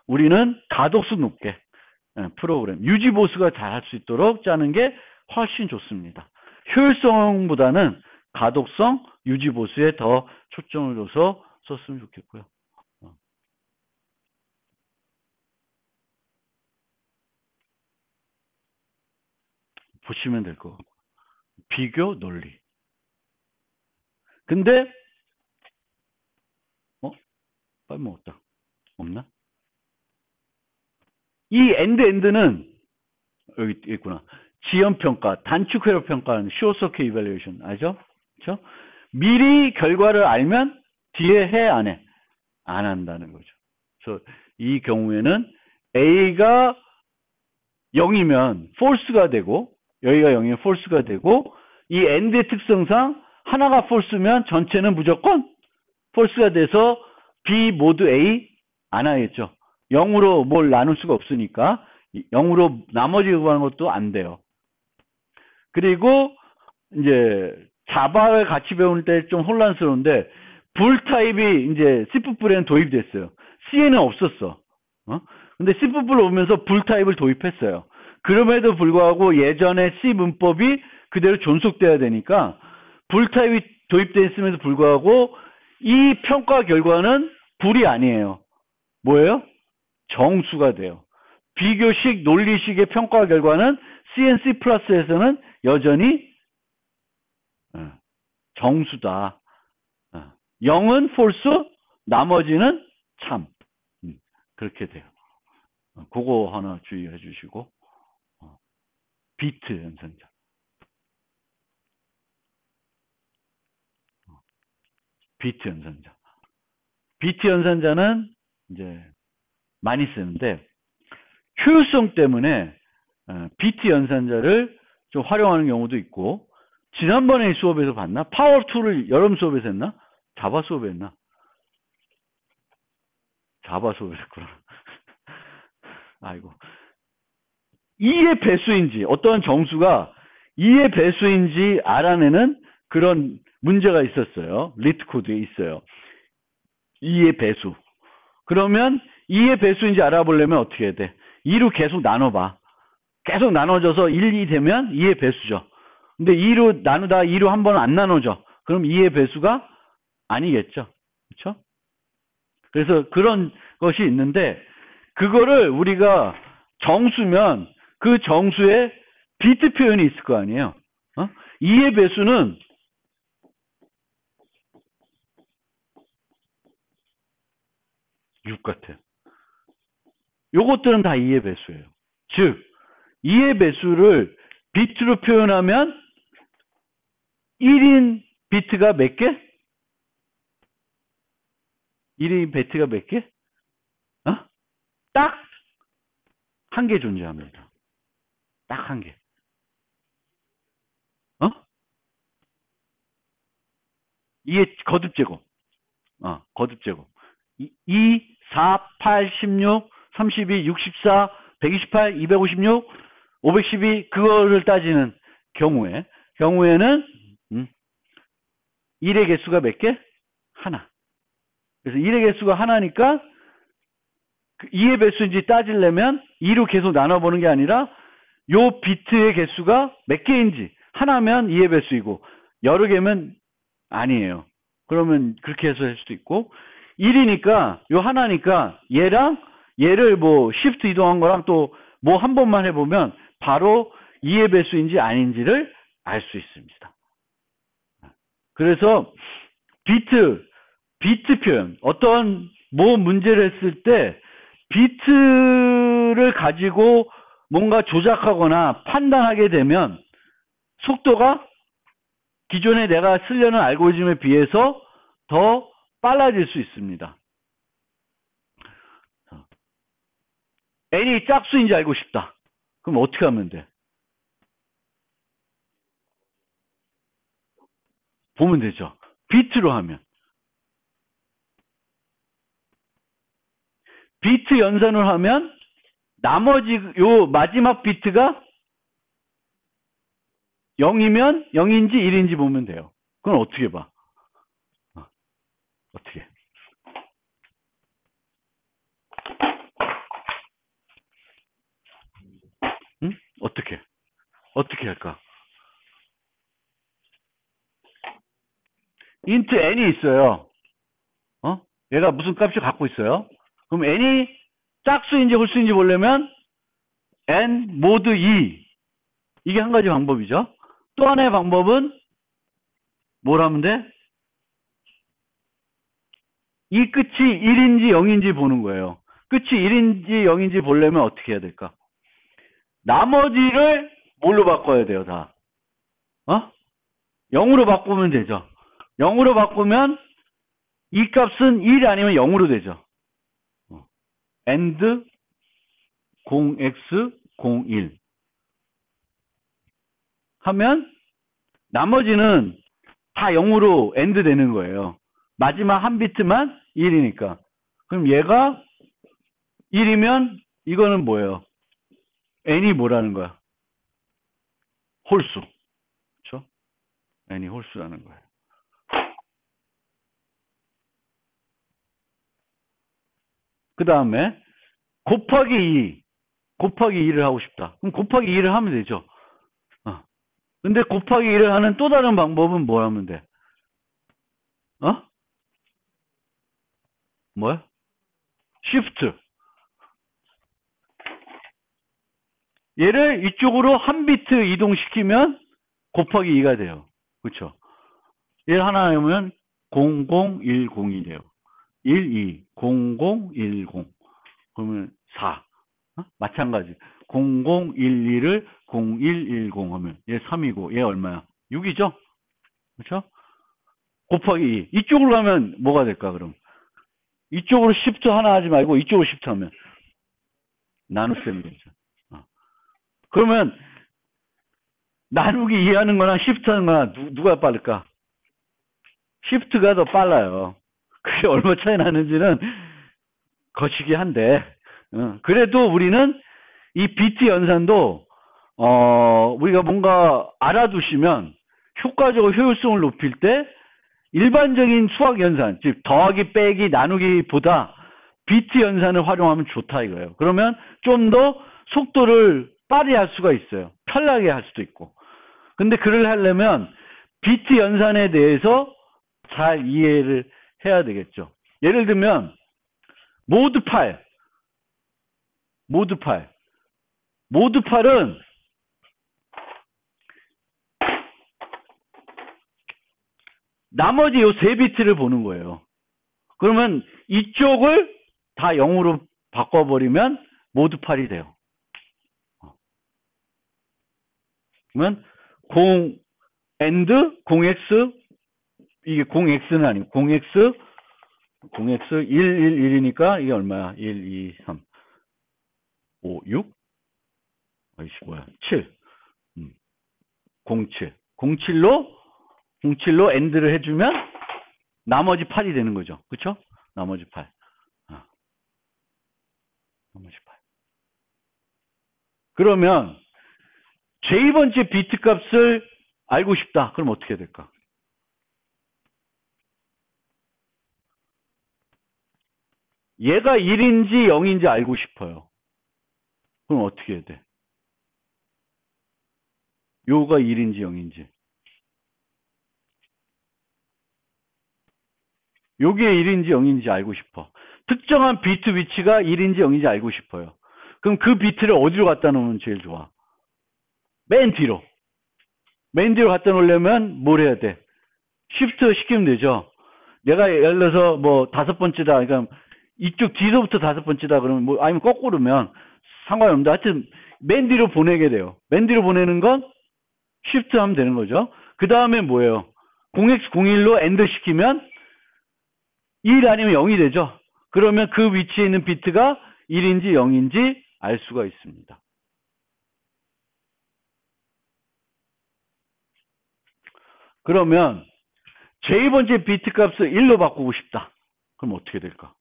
우리는 가독수 높게 프로그램, 유지보수가 잘 할 수 있도록 짜는 게 훨씬 좋습니다. 효율성보다는 가독성, 유지보수에 더 초점을 둬서 썼으면 좋겠고요. 보시면 될 거. 비교 논리. 근데 빨리 먹었다. 없나? 이 엔드는 여기 있구나. 지연평가, 단축회로 평가는 쇼서큐 이밸리에이션 알죠? 그렇죠? 미리 결과를 알면 뒤에 해 안 해? 안 한다는 거죠. 그래서 이 경우에는 A가 0이면 false가 되고 여기가 0이면 false가 되고 이 AND의 특성상 하나가 false면 전체는 무조건 false가 돼서 B 모두 A 안 하겠죠. 0으로 뭘 나눌 수가 없으니까 0으로 나머지 구하는 것도 안 돼요. 그리고 이제 자바를 같이 배울 때 좀 혼란스러운데 불 타입이 이제 C++에는 도입됐어요. C에는 없었어. 근데 C++를 오면서 불 타입을 도입했어요. 그럼에도 불구하고 예전에 C 문법이 그대로 존속돼야 되니까 불 타입이 도입됐음에도 불구하고 이 평가 결과는 불이 아니에요. 뭐예요? 정수가 돼요. 비교식, 논리식의 평가 결과는 C++에서는 여전히 정수다. 0은 false, 나머지는 참. 그렇게 돼요. 그거 하나 주의해 주시고. 비트 연산자. 비트 연산자. 비트 연산자는 이제 많이 쓰는데 효율성 때문에 비트 연산자를 좀 활용하는 경우도 있고, 지난번에 수업에서 봤나? 파워2를 여름 수업에서 했나? 자바 수업에 했나? 자바 수업에서 했구나. 아이고. 2의 배수인지, 어떠한 정수가 2의 배수인지 알아내는 그런 문제가 있었어요. 리트 코드에 있어요. 2의 배수. 그러면 2의 배수인지 알아보려면 어떻게 해야 돼? 2로 계속 나눠봐. 계속 나눠져서 1, 2 되면 2의 배수죠. 근데 2로 나누다 2로 한 번 안 나눠져. 그럼 2의 배수가 아니겠죠. 그렇죠? 그래서 그런 것이 있는데, 그거를 우리가 정수면 그 정수에 비트 표현이 있을 거 아니에요. 2의 배수는 6 같아요. 요것들은 다 2의 배수예요. 즉 2의 배수를 비트로 표현하면 1인 비트가 몇 개? 1인 비트가 몇 개? 딱 한 개 존재합니다. 딱 한 개. 이게 거듭 제곱. 거듭 제곱. 2, 4, 8, 16, 32, 64, 128, 256, 512 그거를 따지는 경우에는 1의 개수가 몇 개? 하나. 그래서 1의 개수가 하나니까 2의 배수인지 따지려면 2로 계속 나눠보는 게 아니라 요 비트의 개수가 몇 개인지, 하나면 2의 배수이고 여러 개면 아니에요. 그러면 그렇게 해서 할 수도 있고, 1이니까 요 하나니까 얘랑 얘를 뭐 시프트 이동한 거랑 또 뭐 한 번만 해보면 바로 2의 배수인지 아닌지를 알 수 있습니다. 그래서 비트 표현, 어떤 뭐 문제를 했을 때 비트를 가지고 뭔가 조작하거나 판단하게 되면 속도가 기존에 내가 쓰려는 알고리즘에 비해서 더 빨라질 수 있습니다. n이 짝수인지 알고 싶다. 그럼 어떻게 하면 돼? 보면 되죠. 비트로 하면. 비트 연산을 하면 나머지 요 마지막 비트가 0이면 0인지 1인지 보면 돼요. 그건 어떻게 봐? 어떻게? 응? 어떻게 할까? 인트 n이 있어요. 얘가 무슨 값을 갖고 있어요. 그럼 n이 짝수인지 홀수인지 보려면 n 모드 2. 이게 한 가지 방법이죠. 또 하나의 방법은 뭘 하면 돼? 이 끝이 1인지 0인지 보는 거예요. 끝이 1인지 0인지 보려면 어떻게 해야 될까? 나머지를 뭘로 바꿔야 돼요, 다? 0으로 바꾸면 되죠. 0으로 바꾸면 이 값은 1 아니면 0으로 되죠. and 0x 01 하면 나머지는 다 0으로 end 되는 거예요. 마지막 한 비트만 1이니까. 그럼 얘가 1이면 이거는 뭐예요? n이 뭐라는 거야? 홀수. n이 홀수라는 거예요. 그 다음에 곱하기 2. 곱하기 2를 하고 싶다. 그럼 곱하기 2를 하면 되죠. 근데 곱하기 2를 하는 또 다른 방법은 뭐 하면 돼? 뭐야? shift. 얘를 이쪽으로 한 비트 이동시키면 곱하기 2가 돼요. 그렇죠? 얘를 하나 하면 0010이 돼요. 12, 0010. 그러면 4. 마찬가지. 0012를 0110 하면 얘 3이고 얘 얼마야? 6이죠? 그렇죠? 곱하기 2. 이쪽으로 가면 뭐가 될까 그럼? 이쪽으로 시프트 하나 하지 말고 이쪽으로 시프트 하면 나눗셈이 되죠. 그러면 나누기 2 하는 거랑 시프트 하는 거랑 누가 빠를까? 시프트가 더 빨라요. 그게 얼마 차이 나는지는 거시기 한데 그래도 우리는 이 비트 연산도 우리가 뭔가 알아두시면 효과적으로 효율성을 높일 때 일반적인 수학 연산, 즉 더하기 빼기 나누기보다 비트 연산을 활용하면 좋다 이거예요. 그러면 좀 더 속도를 빠르게 할 수가 있어요. 편하게 할 수도 있고. 근데 그걸 하려면 비트 연산에 대해서 잘 이해를 해야 되겠죠. 예를 들면 모드 8. 모드 8은 나머지 요 세 비트를 보는 거예요. 그러면 이쪽을 다 0으로 바꿔버리면 모드 8이 돼요. 그러면 0 AND 0x 이게 0x는 아니고 0x 111이니까 이게 얼마야? 1, 2, 3 5, 6 아이씨 뭐야 7 07로 AND를 해주면 나머지 8이 되는 거죠. 그쵸? 나머지 8 나머지 8 그러면 J번째 비트 값을 알고 싶다. 그럼 어떻게 해야 될까? 얘가 1인지 0인지 알고 싶어요. 그럼 어떻게 해야 돼? 요가 1인지 0인지. 요게 1인지 0인지 알고 싶어. 특정한 비트 위치가 1인지 0인지 알고 싶어요. 그럼 그 비트를 어디로 갖다 놓으면 제일 좋아? 맨 뒤로. 맨 뒤로 갖다 놓으려면 뭘 해야 돼? 시프트 시키면 되죠. 내가 예를 들어서 뭐 5번째다. 그러니까 이쪽 뒤로부터 5번째다. 그러면 뭐 아니면 거꾸로면 상관없는데 하여튼 맨 뒤로 보내게 돼요. 맨 뒤로 보내는 건 시프트 하면 되는 거죠. 그 다음에 뭐예요? 0x01로 엔드 시키면 1 아니면 0이 되죠. 그러면 그 위치에 있는 비트가 1인지 0인지 알 수가 있습니다. 그러면 J번째 비트 값을 1로 바꾸고 싶다. 그럼 어떻게 될까?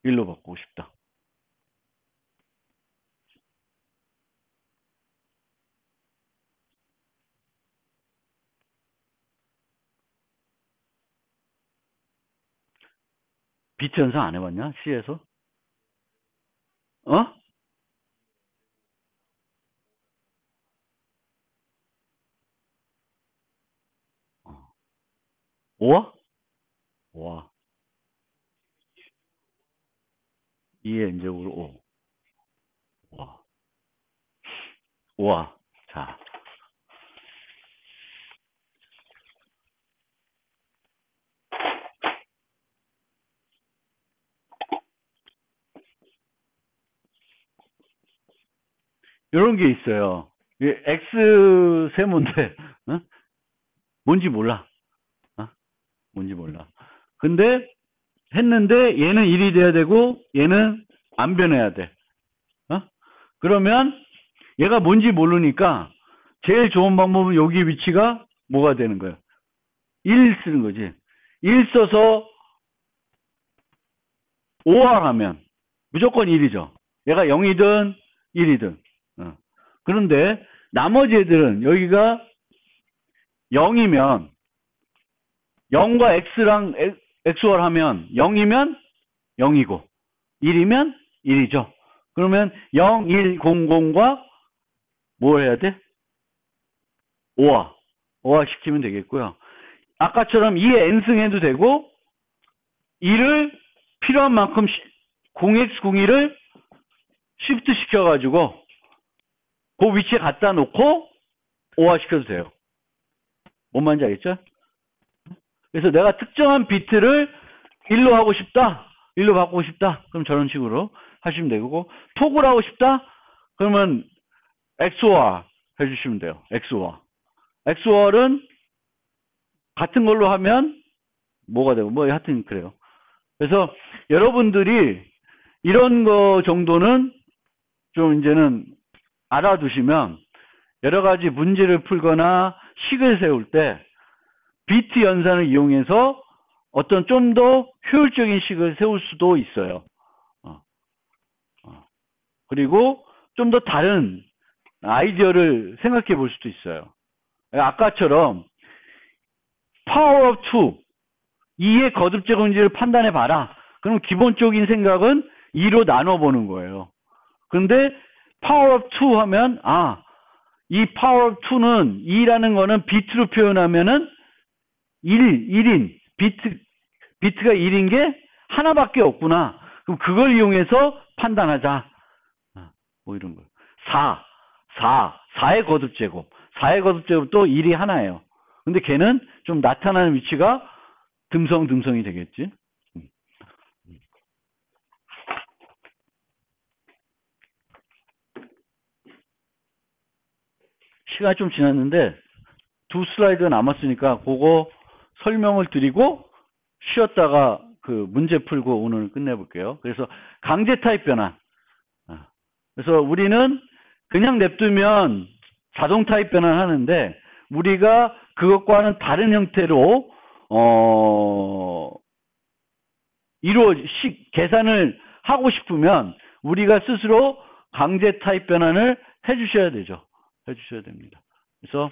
1로 바꾸고 싶다. 비트 연산 안 해봤냐? C에서? 5와? 5와. 2의 n제곱으로 5. 5와. 5와. 자. 이런 게 있어요. X 세모인데, 뭔지 몰라. 뭔지 몰라. 근데, 했는데, 얘는 1이 돼야 되고, 얘는 안 변해야 돼. 그러면, 얘가 뭔지 모르니까, 제일 좋은 방법은 여기 위치가 뭐가 되는 거야? 1 쓰는 거지. 1 써서, 5화 하면, 무조건 1이죠. 얘가 0이든 1이든. 그런데 나머지 애들은 여기가 0이면 0과 x랑 XOR 하면 0이면 0이고 1이면 1이죠. 그러면 0, 1, 0, 0과 뭘 해야 돼? 5화 시키면 되겠고요. 아까처럼 2에 n승해도 되고 2를 필요한 만큼 0x01을 시프트 시켜가지고 그 위치에 갖다 놓고 5화 시켜도 돼요. 뭔 말인지 알겠죠? 그래서 내가 특정한 비트를 1로 하고 싶다. 1로 바꾸고 싶다. 그럼 저런 식으로 하시면 되고, 톡을 하고 싶다. 그러면 XOR 해주시면 돼요. XOR은 같은 걸로 하면 뭐가 되고, 뭐 하여튼 그래요. 그래서 여러분들이 이런 거 정도는 좀 이제는 알아두시면 여러 가지 문제를 풀거나 식을 세울 때 비트 연산을 이용해서 어떤 좀 더 효율적인 식을 세울 수도 있어요. 그리고 좀 더 다른 아이디어를 생각해 볼 수도 있어요. 아까처럼 power of 2의 거듭 제곱인지를 판단해 봐라. 그럼 기본적인 생각은 2로 나눠 보는 거예요. 그런데 power of 2 하면 이 power of 2는 2라는 거는 비트로 표현하면은 1인 비트가 1인 게 하나밖에 없구나. 그럼 그걸 이용해서 판단하자. 뭐 이런 거. 4의 거듭 제곱. 4의 거듭 제곱도 1이 하나예요. 근데 걔는 좀 나타나는 위치가 듬성이 되겠지. 시간이 좀 지났는데 2 슬라이드가 남았으니까 그거 설명을 드리고 쉬었다가 그 문제 풀고 오늘 끝내볼게요. 그래서 강제 타입 변환. 그래서 우리는 그냥 냅두면 자동 타입 변환하는데 우리가 그것과는 다른 형태로 계산을 하고 싶으면 우리가 스스로 강제 타입 변환을 해주셔야 되죠. 해주셔야 됩니다. 그래서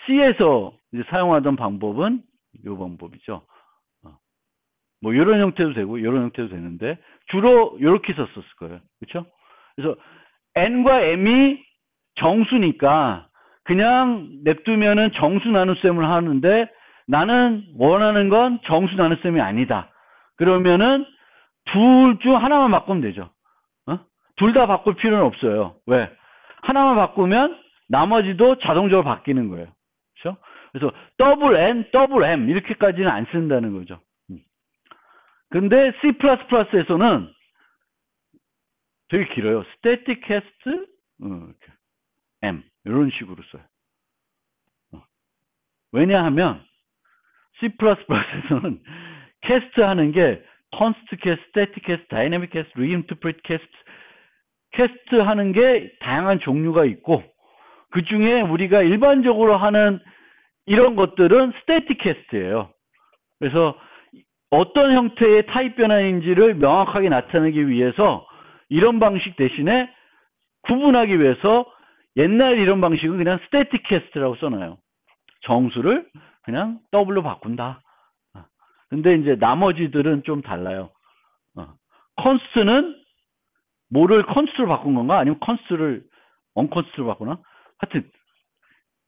C에서 이제 사용하던 방법은 이 방법이죠. 뭐 이런 형태도 되고 이런 형태도 되는데 주로 이렇게 썼을 거예요. 그렇죠? 그래서 n과 m이 정수니까 그냥 냅두면은 정수 나눗셈을 하는데 나는 원하는 건 정수 나눗셈이 아니다. 그러면은 둘 중 하나만 바꾸면 되죠. 둘 다 바꿀 필요는 없어요. 왜? 하나만 바꾸면 나머지도 자동적으로 바뀌는 거예요. 그렇죠? 그래서 더블 n, 더블 m 이렇게까지는 안 쓴다는 거죠. 근데 C++에서는 되게 길어요. static cast m 이런 식으로 써요. 왜냐하면 C++에서는 cast 하는 게 const cast, static cast, dynamic cast, reinterpret cast, cast 하는 게 다양한 종류가 있고 그 중에 우리가 일반적으로 하는 이런 것들은 static cast예요. 그래서 어떤 형태의 타입 변환인지를 명확하게 나타내기 위해서 이런 방식 대신에 구분하기 위해서 옛날 이런 방식은 그냥 static cast라고 써놔요. 정수를 그냥 W로 바꾼다. 근데 이제 나머지들은 좀 달라요. const는 뭐를 const로 바꾼 건가? 아니면 const를 unconst로 바꾸나? 하여튼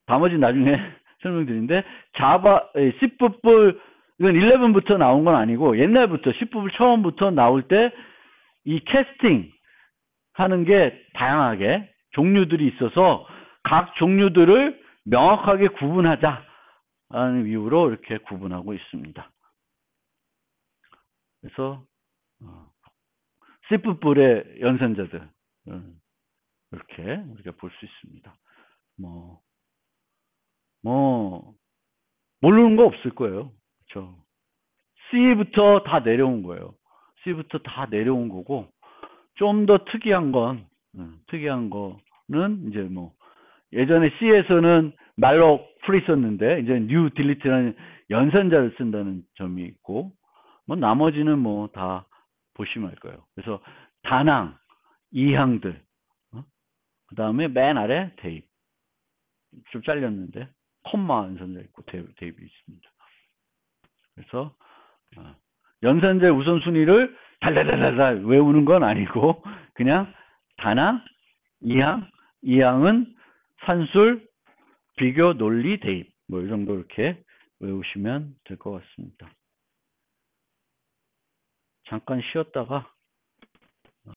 나머지 나중에 설명드리는데 자바, C++은 11부터 나온 건 아니고 옛날부터 C++ 처음부터 나올 때 이 캐스팅 하는 게 다양하게 종류들이 있어서 각 종류들을 명확하게 구분하자라는 이유로 이렇게 구분하고 있습니다. 그래서 C++의 연산자들 이렇게 우리가 볼 수 있습니다. 모르는 거 없을 거예요. 그렇죠? C부터 다 내려온 거예요. C부터 다 내려온 거고 좀 더 특이한 거는 이제 뭐 예전에 C에서는 malloc free 썼는데 이제 new delete라는 연산자를 쓴다는 점이 있고 뭐 나머지는 뭐 다 보시면 알 거예요. 그래서 단항, 이항들 그 다음에 맨 아래 대입. 좀 잘렸는데 콤마 연산자 있고 대입이 있습니다. 그래서 연산자의 우선순위를 달달달달 외우는 건 아니고 그냥 단항, 이항은 산술, 비교, 논리, 대입 뭐 이 정도 이렇게 외우시면 될 것 같습니다. 잠깐 쉬었다가